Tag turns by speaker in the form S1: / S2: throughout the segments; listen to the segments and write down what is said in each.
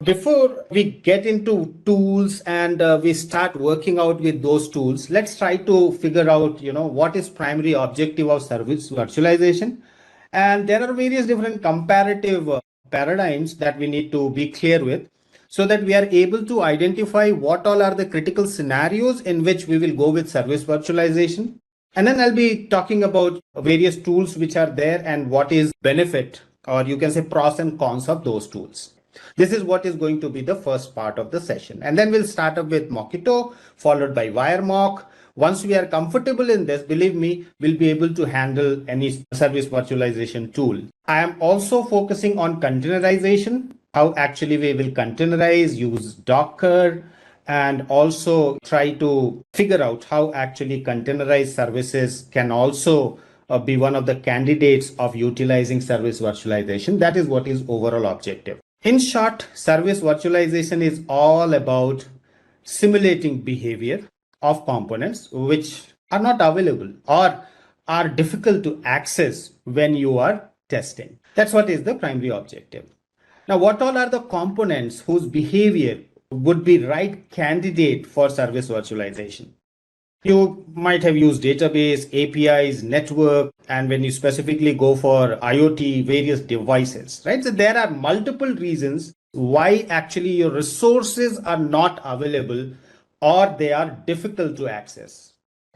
S1: Before we get into tools and we start working out with those tools, let's try to figure out, what is primary objective of service virtualization. And there are various different comparative paradigms that we need to be clear with so that we are able to identify what all are the critical scenarios in which we will go with service virtualization. And then I'll be talking about various tools which are there and what is benefit, or you can say pros and cons of those tools. This is what is going to be the first part of the session. And then we'll start up with Mockito, followed by WireMock. Once we are comfortable in this, believe me, we'll be able to handle any service virtualization tool. I am also focusing on containerization, how actually we will containerize, use Docker, and also try to figure out how actually containerized services can also be one of the candidates of utilizing service virtualization. That is what is overall objective. In short, service virtualization is all about simulating behavior of components which are not available or are difficult to access when you are testing. That's what is the primary objective. Now, what all are the components whose behavior would be right candidate for service virtualization? You might have used database, APIs, network, and when you specifically go for IoT, various devices, right? So there are multiple reasons why actually your resources are not available or they are difficult to access.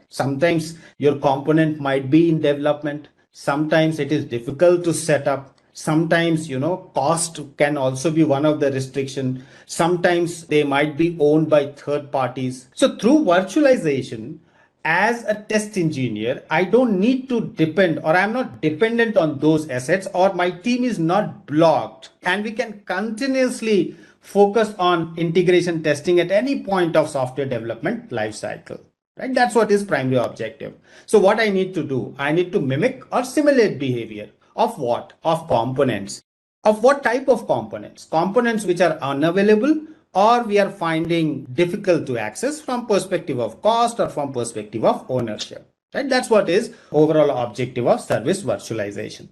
S1: Sometimes your component might be in development. Sometimes it is difficult to set up. Sometimes, cost can also be one of the restrictions. Sometimes they might be owned by third parties. So through virtualization, as a test engineer, I don't need to depend, or I'm not dependent on those assets, or my team is not blocked, and we can continuously focus on integration testing at any point of software development lifecycle. Right? That's what is primary objective. So what I need to do, I need to mimic or simulate behavior of what? Of components. Of what type of components? Components which are unavailable or we are finding difficult to access from perspective of cost or from perspective of ownership. Right? That's what is overall objective of service virtualization.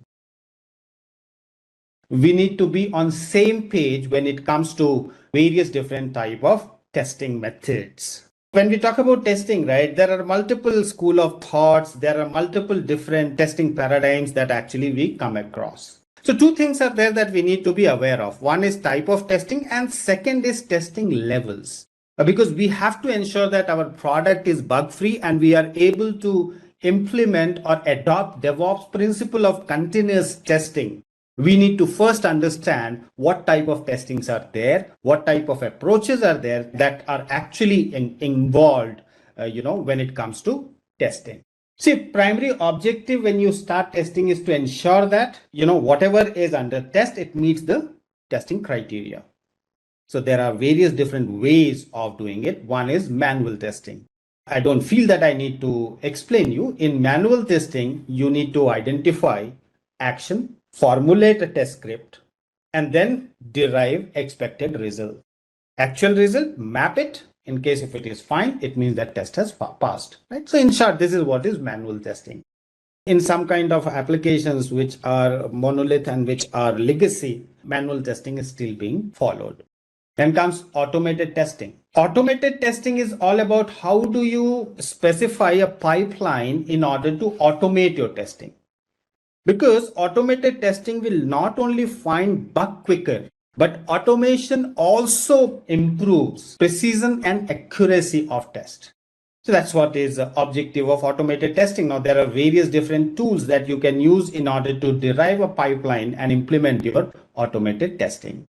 S1: We need to be on same page when it comes to various different type of testing methods. When we talk about testing, right, there are multiple school of thoughts. There are multiple different testing paradigms that actually we come across. So two things are there that we need to be aware of. One is type of testing and second is testing levels. Because we have to ensure that our product is bug free and we are able to implement or adopt DevOps principle of continuous testing. We need to first understand what type of testings are there, what type of approaches are there that are actually involved, when it comes to testing. See, primary objective when you start testing is to ensure that, whatever is under test, it meets the testing criteria. So there are various different ways of doing it. One is manual testing. I don't feel that I need to explain you. In manual testing, you need to identify action, formulate a test script, and then derive expected result. Actual result, map it. In case if it is fine, it means that test has passed. Right? So in short, this is what is manual testing. In some kind of applications which are monolith and which are legacy, manual testing is still being followed. Then comes automated testing. Automated testing is all about how do you specify a pipeline in order to automate your testing. Because automated testing will not only find bug quicker, but automation also improves precision and accuracy of test. So that's what is the objective of automated testing. Now, there are various different tools that you can use in order to derive a pipeline and implement your automated testing.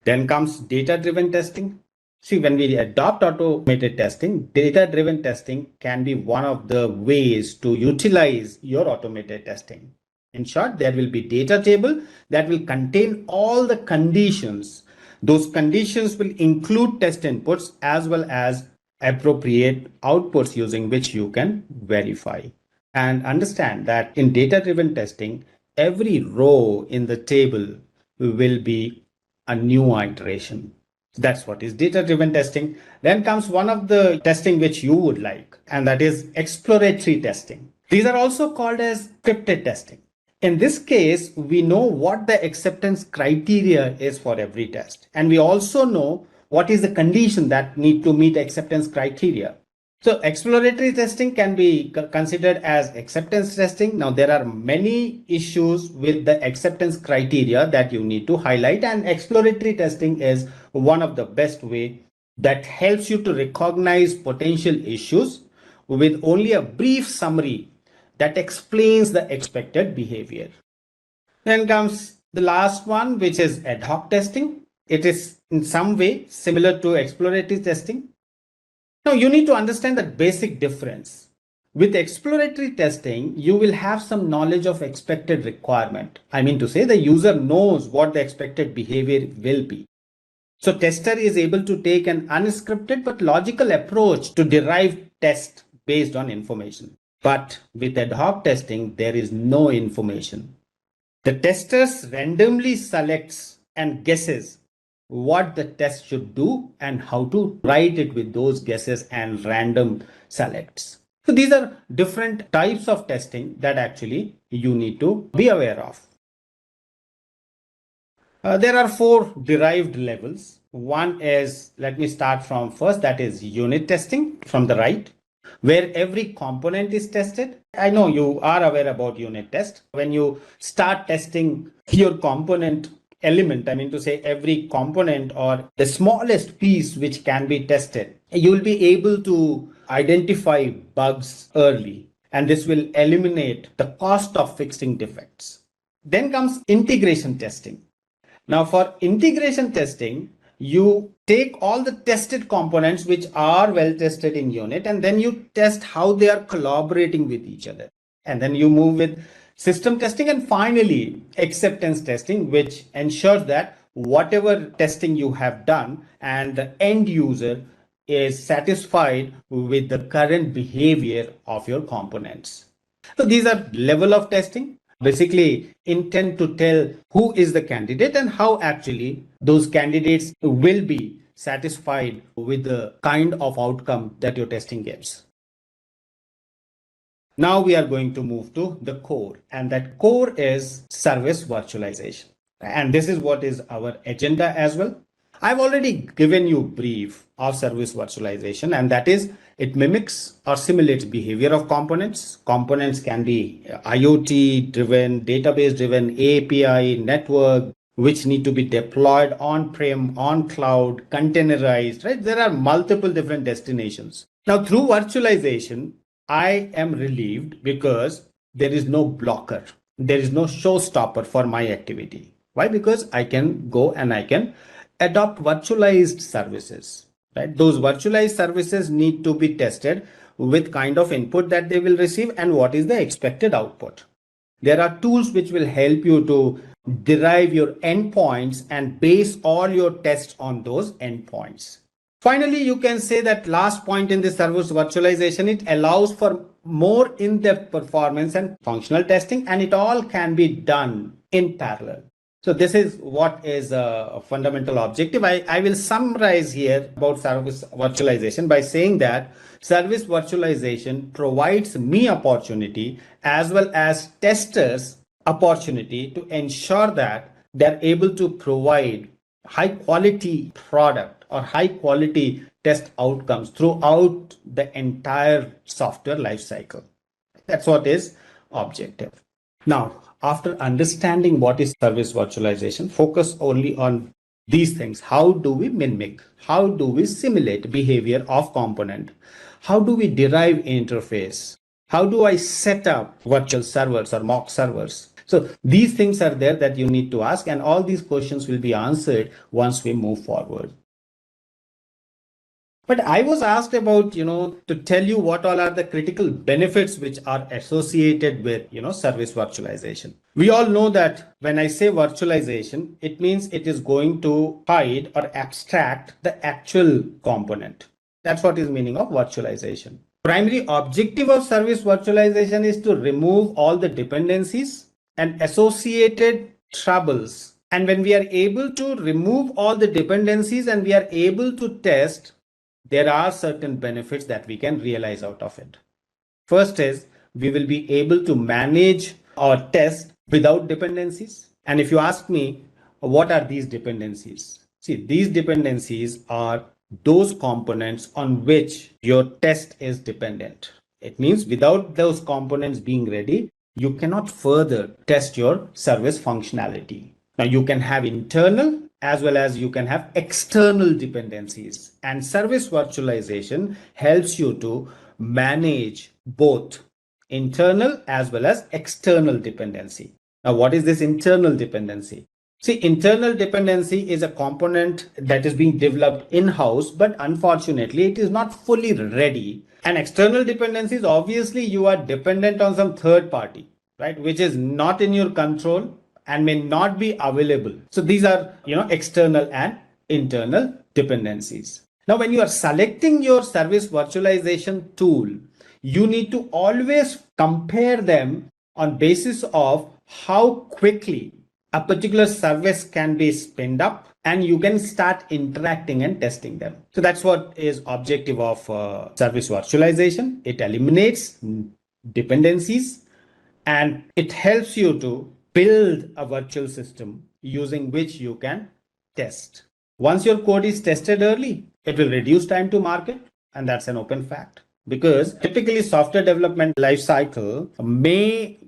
S1: Then comes data-driven testing. See, when we adopt automated testing, data-driven testing can be one of the ways to utilize your automated testing. In short, there will be data table that will contain all the conditions. Those conditions will include test inputs as well as appropriate outputs using which you can verify. And understand that in data-driven testing, every row in the table will be a new iteration. That's what is data-driven testing. Then comes one of the testing which you would like, and that is exploratory testing. These are also called as scripted testing. In this case, we know what the acceptance criteria is for every test. And we also know what is the condition that need to meet acceptance criteria. So exploratory testing can be considered as acceptance testing. Now, there are many issues with the acceptance criteria that you need to highlight, and exploratory testing is one of the best way that helps you to recognize potential issues with only a brief summary that explains the expected behavior. Then comes the last one, which is ad hoc testing. It is in some way similar to exploratory testing. Now, you need to understand the basic difference. With exploratory testing, you will have some knowledge of expected requirement. I mean to say the user knows what the expected behavior will be. So tester is able to take an unscripted but logical approach to derive test based on information. But with ad hoc testing, there is no information. The testers randomly selects and guesses what the test should do and how to write it with those guesses and random selects. So these are different types of testing that actually you need to be aware of. There are 4 derived levels. One is, let me start from first, that is unit testing from the right, where every component is tested. I know you are aware about unit test. When you start testing your component element, I mean to say every component or the smallest piece which can be tested, you will be able to identify bugs early, and this will eliminate the cost of fixing defects. Then comes integration testing. Now, for integration testing, you take all the tested components which are well tested in unit, and then you test how they are collaborating with each other. And then you move with system testing, and finally acceptance testing, which ensures that whatever testing you have done and the end user is satisfied with the current behavior of your components. So these are level of testing, basically intend to tell who is the candidate and how actually those candidates will be satisfied with the kind of outcome that your testing gives. Now we are going to move to the core, and that core is service virtualization. And this is what is our agenda as well. I've already given you brief of service virtualization, and that is it mimics or simulates behavior of components. Components can be IoT driven, database driven, API, network, which need to be deployed on-prem, on cloud, containerized, right? There are multiple different destinations. Now, through virtualization, I am relieved because there is no blocker. There is no showstopper for my activity. Why? Because I can go and I can adopt virtualized services, right? Those virtualized services need to be tested with kind of input that they will receive and what is the expected output. There are tools which will help you to derive your endpoints and base all your tests on those endpoints. Finally, you can say that last point in the service virtualization, it allows for more in-depth performance and functional testing, and it all can be done in parallel. So this is what is a fundamental objective. I will summarize here about service virtualization by saying that service virtualization provides me opportunity as well as testers opportunity to ensure that they're able to provide high quality product or high quality test outcomes throughout the entire software lifecycle. That's what is objective. Now, after understanding what is service virtualization, focus only on these things. How do we mimic? How do we simulate behavior of component? How do we derive interface? How do I set up virtual servers or mock servers? So these things are there that you need to ask, and all these questions will be answered once we move forward. But I was asked about, to tell you what all are the critical benefits which are associated with, service virtualization. We all know that when I say virtualization, it means it is going to hide or abstract the actual component. That's what is meaning of virtualization. Primary objective of service virtualization is to remove all the dependencies and associated troubles. And when we are able to remove all the dependencies and we are able to test, there are certain benefits that we can realize out of it. First is we will be able to manage or test without dependencies. And if you ask me, what are these dependencies? See, these dependencies are those components on which your test is dependent. It means without those components being ready, you cannot further test your service functionality. Now, you can have internal as well as you can have external dependencies. And service virtualization helps you to manage both internal as well as external dependency. Now, what is this internal dependency? See, internal dependency is a component that is being developed in-house, but unfortunately, it is not fully ready. And external dependencies, obviously, you are dependent on some third party, right, which is not in your control and may not be available. So these are, external and internal dependencies. Now, when you are selecting your service virtualization tool, you need to always compare them on basis of how quickly a particular service can be spinned up and you can start interacting and testing them. So that's what is objective of service virtualization. It eliminates dependencies and it helps you to build a virtual system using which you can test. Once your code is tested early, it will reduce time to market, and that's an open fact. Because typically software development life cycle may,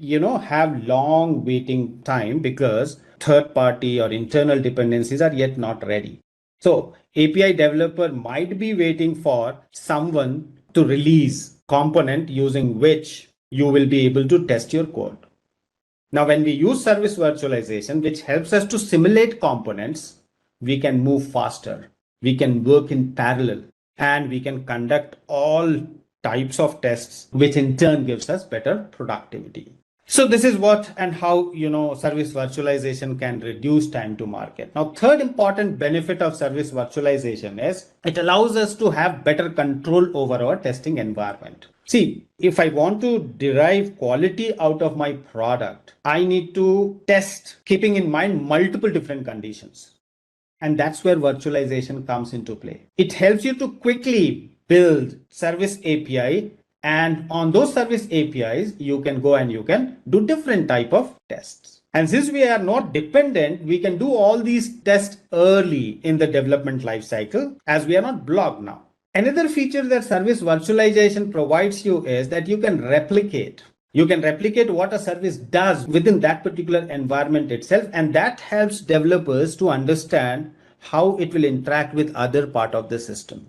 S1: have long waiting time because third party or internal dependencies are yet not ready. So API developer might be waiting for someone to release component using which you will be able to test your code. Now, when we use service virtualization, which helps us to simulate components, we can move faster, we can work in parallel, and we can conduct all types of tests, which in turn gives us better productivity. So this is what and how, service virtualization can reduce time to market. Now, third important benefit of service virtualization is it allows us to have better control over our testing environment. See, if I want to derive quality out of my product, I need to test keeping in mind multiple different conditions. And that's where virtualization comes into play. It helps you to quickly build service API, and on those service APIs, you can go and you can do different type of tests. And since we are not dependent, we can do all these tests early in the development life cycle as we are not blocked now. Another feature that service virtualization provides you is that you can replicate. You can replicate what a service does within that particular environment itself, and that helps developers to understand how it will interact with other part of the system.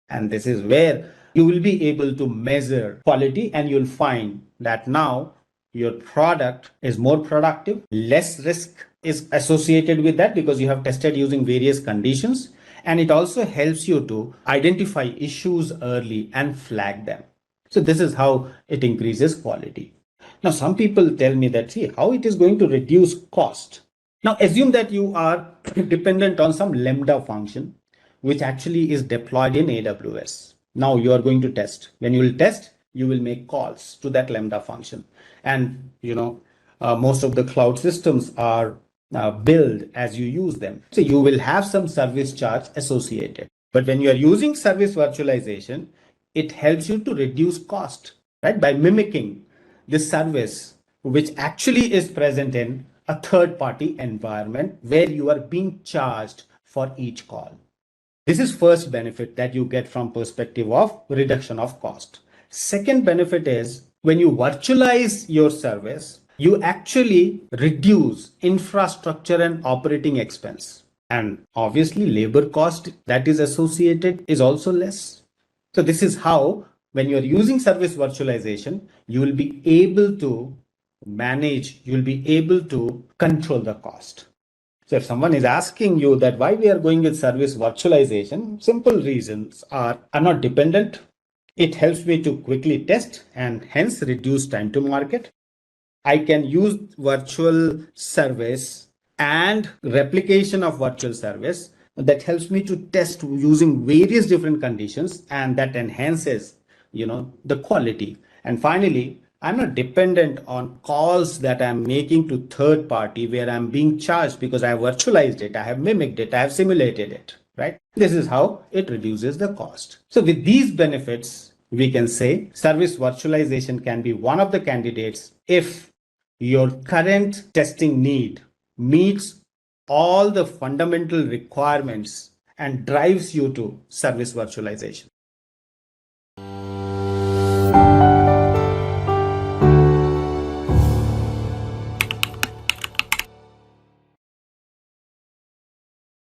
S1: And this is where you will be able to measure quality, and you'll find that now your product is more productive, less risk is associated with that because you have tested using various conditions, and it also helps you to identify issues early and flag them. So this is how it increases quality. Now, some people tell me that, see, how it is going to reduce cost. Now, assume that you are dependent on some Lambda function, which actually is deployed in AWS. Now you are going to test. When you will test, you will make calls to that Lambda function. And, most of the cloud systems are built as you use them. So you will have some service charge associated. But when you are using service virtualization, it helps you to reduce cost, right? By mimicking this service, which actually is present in a third party environment where you are being charged for each call. This is first benefit that you get from perspective of reduction of cost. Second benefit is when you virtualize your service, you actually reduce infrastructure and operating expense. And obviously labor cost that is associated is also less. So this is how, when you're using service virtualization, you will be able to manage, you'll be able to control the cost. So if someone is asking you that why we are going with service virtualization, simple reasons are, I'm not dependent. It helps me to quickly test and hence reduce time to market. I can use virtual service and replication of virtual service that helps me to test using various different conditions, and that enhances, the quality. And finally, I'm not dependent on calls that I'm making to third party where I'm being charged because I have virtualized it, I have mimicked it, I have simulated it, right? This is how it reduces the cost. So with these benefits, we can say service virtualization can be one of the candidates if your current testing need meets all the fundamental requirements and drives you to service virtualization.